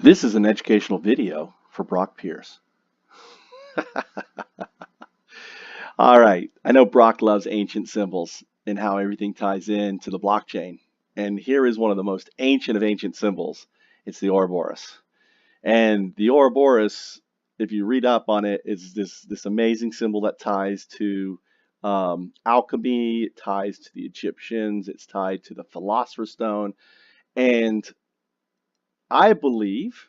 This is an educational video for Brock Pierce. All right, I know Brock loves ancient symbols and how everything ties in to the blockchain. And here is one of the most ancient of ancient symbols. It's the Ouroboros. And the Ouroboros, if you read up on it, is this amazing symbol that ties to alchemy, it ties to the Egyptians, it's tied to the Philosopher's Stone. And I believe,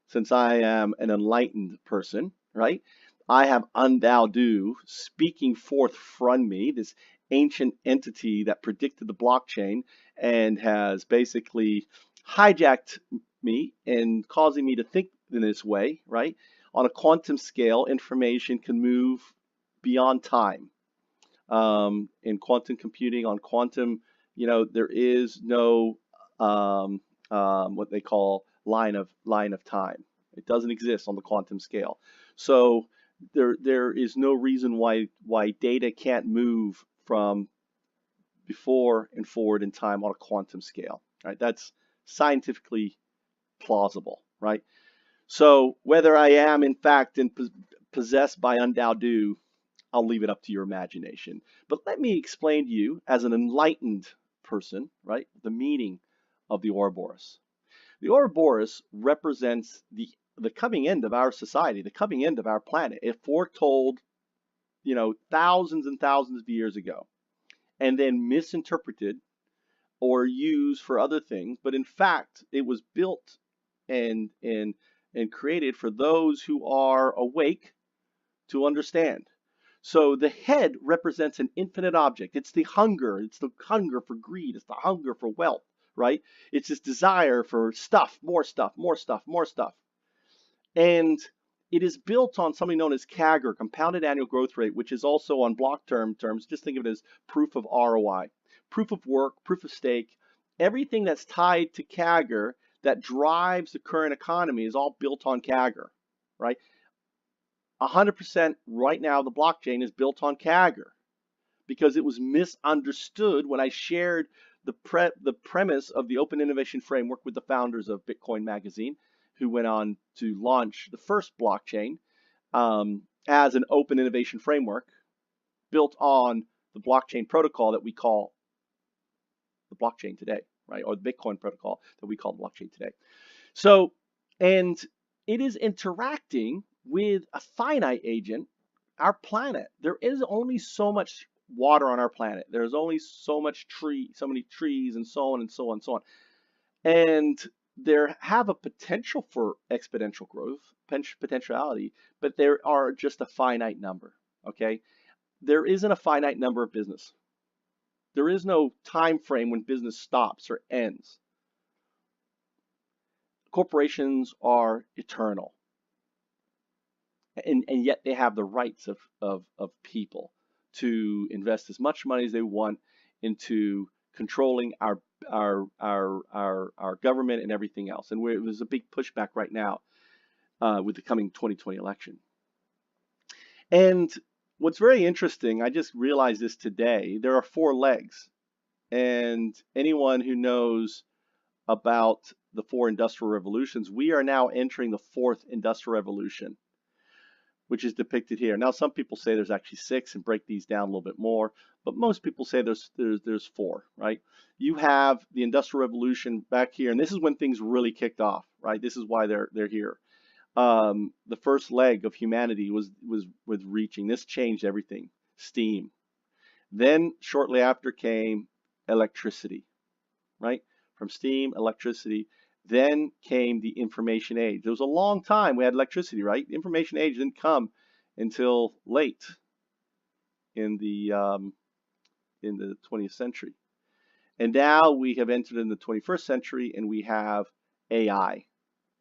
since I am an enlightened person, right? I have UnDaoDu speaking forth from me, this ancient entity that predicted the blockchain and has basically hijacked me and causing me to think in this way, right? On a quantum scale, information can move beyond time. In quantum computing, on quantum, there is no what they call line of time. It doesn't exist on the quantum scale. So there is no reason why data can't move from before and forward in time on a quantum scale. Right? That's scientifically plausible, right? So whether I am in fact possessed by UnDaoDu, I'll leave it up to your imagination. But let me explain to you, as an enlightened person, right, the meaning of the Ouroboros. The Ouroboros represents the coming end of our society, the coming end of our planet. It foretold, thousands and thousands of years ago, and then misinterpreted or used for other things. But in fact, it was built and created for those who are awake to understand. So the head represents an infinite object. It's the hunger. It's the hunger for greed. It's the hunger for wealth, right? It's this desire for stuff, more stuff, more stuff, more stuff. And it is built on something known as CAGR, compounded annual growth rate, which is also on block terms. Just think of it as proof of ROI, proof of work, proof of stake. Everything that's tied to CAGR that drives the current economy is all built on CAGR, right? 100% right now, the blockchain is built on CAGR because it was misunderstood when I shared the premise of the open innovation framework with the founders of Bitcoin Magazine, who went on to launch the first blockchain as an open innovation framework built on the blockchain protocol that we call the blockchain today, right? Or the Bitcoin protocol that we call the blockchain today. So, and it is interacting with a finite agent, our planet. There is only so much water on our planet. There's only so many trees, and so on and so on and so on. And there have a potential for exponential growth, potentiality, but there are just a finite number, okay? There isn't a finite number of business. There is no time frame when business stops or ends. Corporations are eternal. And yet they have the rights of people to invest as much money as they want into controlling our government and everything else. And there's a big pushback right now with the coming 2020 election. And what's very interesting, I just realized this today, there are 4 legs. And anyone who knows about the 4 industrial revolutions, we are now entering the 4th industrial revolution, which is depicted here. Now, some people say there's actually 6 and break these down a little bit more, but most people say there's 4, right? You have the Industrial Revolution back here, and this is when things really kicked off, right? This is why they're here. The first leg of humanity was reaching. This changed everything. Steam. Then shortly after came electricity, right? From steam, electricity. Then came the information age. There was a long time we had electricity, right? The information age didn't come until late in the 20th century. And now we have entered in the 21st century, and we have AI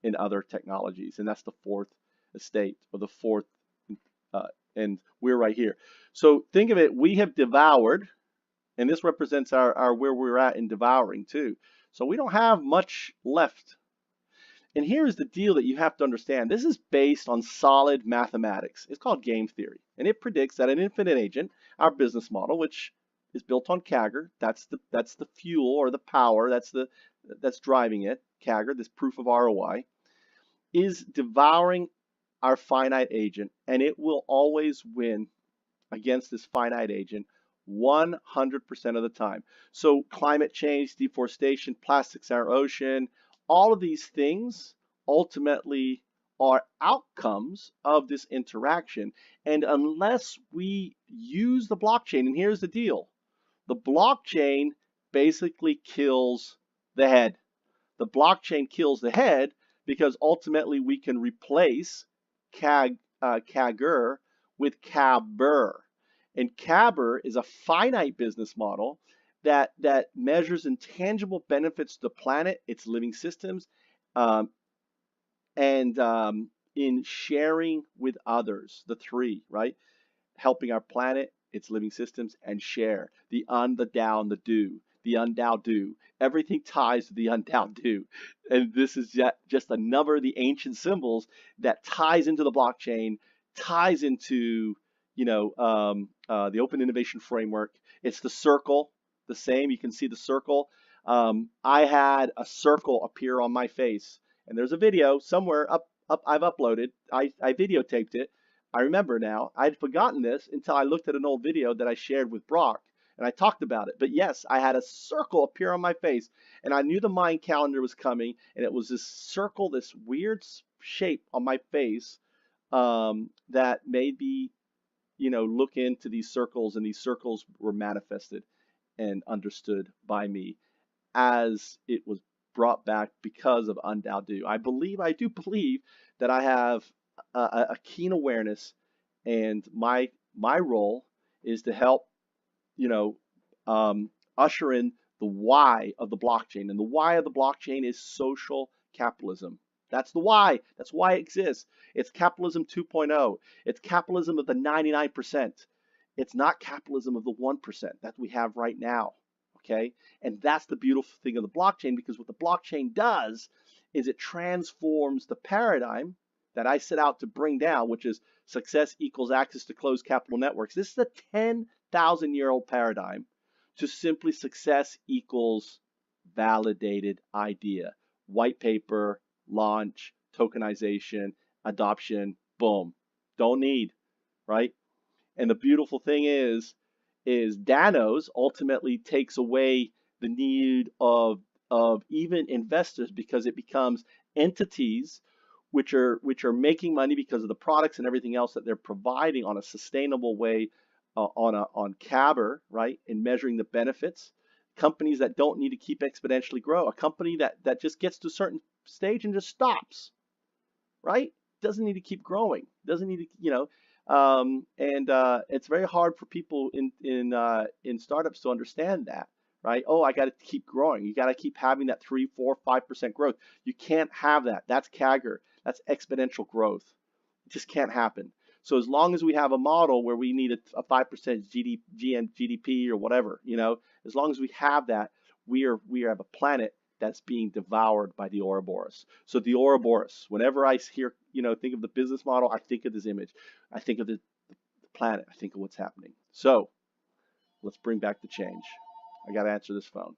and other technologies, and that's the 4th estate, or the 4th, and we're right here. So think of it, we have devoured, and this represents our where we're at in devouring too. So we don't have much left. And here's the deal that you have to understand. This is based on solid mathematics. It's called game theory. And it predicts that an infinite agent, our business model, which is built on CAGR, that's the fuel or the power, that's driving it, CAGR, this proof of ROI. is devouring our finite agent, and it will always win against this finite agent 100% of the time. So climate change, deforestation, plastics in our ocean, all of these things ultimately are outcomes of this interaction. And unless we use the blockchain, and here's the deal, the blockchain basically kills the head. The blockchain kills the head because ultimately we can replace CAGR with CABR. And CABR is a finite business model that measures intangible benefits to the planet, its living systems, um, and in sharing with others, the three, right? Helping our planet, its living systems, and share the the Dao, and the Do, the UnDaoDu. Everything ties to the UnDaoDu, and this is just another of the ancient symbols that ties into the blockchain, ties into the Open Innovation Framework. It's the circle, the same. You can see the circle. I had a circle appear on my face, and there's a video somewhere up. I've uploaded. I videotaped it. I remember now. I'd forgotten this until I looked at an old video that I shared with Brock, and I talked about it. But yes, I had a circle appear on my face, and I knew the Mayan calendar was coming, and it was this circle, this weird shape on my face that made me, look into these circles, and these circles were manifested and understood by me as it was brought back because of UnDaoDu. I do believe that I have a keen awareness, and my role is to help, you know, usher in the why of the blockchain. And the why of the blockchain is social capitalism. That's the why. That's why it exists. It's capitalism 2.0. It's capitalism of the 99%. It's not capitalism of the 1% that we have right now. Okay? And that's the beautiful thing of the blockchain, because what the blockchain does is it transforms the paradigm that I set out to bring down, which is success equals access to closed capital networks. This is a 10,000-year-old paradigm to simply success equals validated idea. White paper, launch, tokenization, adoption, boom. Don't need, right? And the beautiful thing is Danos ultimately takes away the need of even investors, because it becomes entities which are making money because of the products and everything else that they're providing on a sustainable way, on CABR, right, in measuring the benefits. Companies that don't need to keep exponentially grow. A company that just gets to a certain stage and just stops, right? Doesn't need to keep growing. Doesn't need to, and it's very hard for people in startups to understand that, right? Oh, I got to keep growing. You got to keep having that 3, 4, 5% growth. You can't have that. That's CAGR. That's exponential growth. It just can't happen. So as long as we have a model where we need a 5% GDP or whatever, as long as we have that, we have a planet that's being devoured by the Ouroboros. So the Ouroboros, whenever I hear, think of the business model, I think of this image. I think of the planet. I think of what's happening. So let's bring back the change. I got to answer this phone.